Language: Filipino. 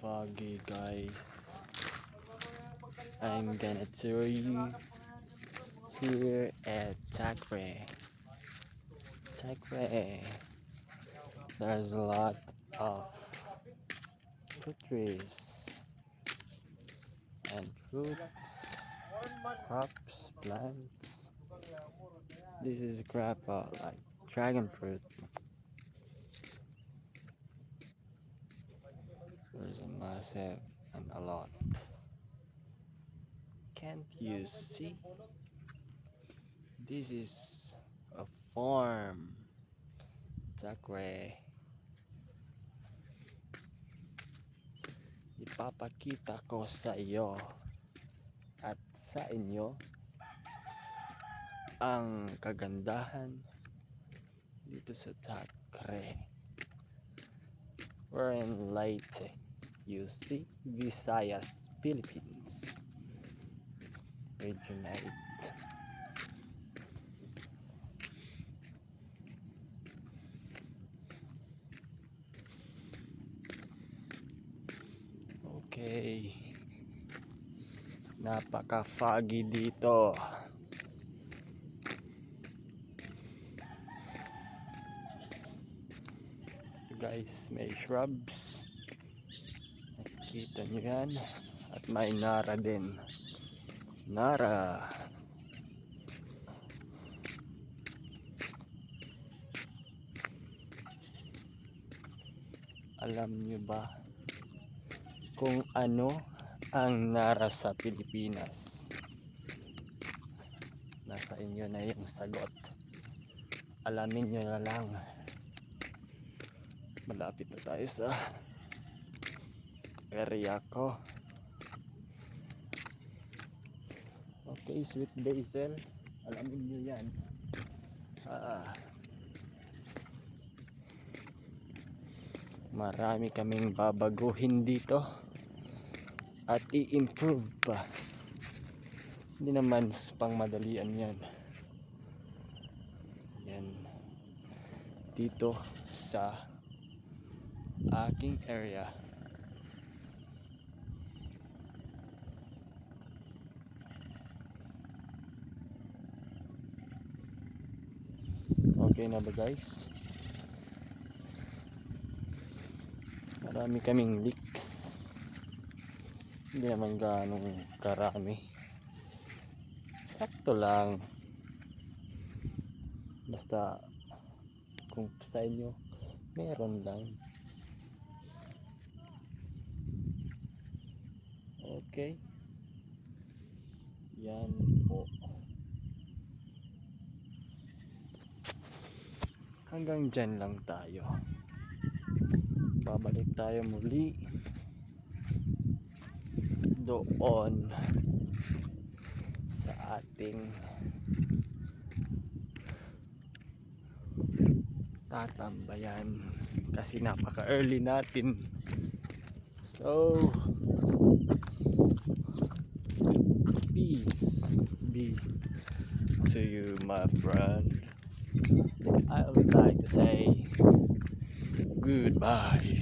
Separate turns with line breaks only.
foggy, guys. I'm gonna tour you here at Takre. There's a lot of fruit trees and fruit crops, plants. This is a crop like dragon fruit. There's a massive and a lot. Can't you see? This is a farm. Takre. Ipapakita ko sa iyo at sa inyo ang kagandahan dito sa Takre. We're in Leyte, you see, Visayas, Philippines, Region 8. Okay, napaka-foggy dito. Guys, may shrubs, nakikita nyo yan, at may nara din. Nara, alam nyo ba kung ano ang nara sa Pilipinas? Nasa inyo na yung sagot, alamin nyo na lang. Malapit na tayo sa area ko. Okay, sweet basil, alamin nyo yan. Marami kaming babaguhin dito at i-improve pa. Hindi naman pang madalian yan. Yan dito sa aking area. Okay na ba, guys? Marami kaming leeks. Hindi naman ganong karami. Sakto lang. Basta kung sa inyo meron lang. Okay. Yan po. Hanggang dyan lang tayo. Babalik tayo muli doon sa ating tatambayan kasi napaka early natin. So peace be to you, my friend. I would like to say goodbye.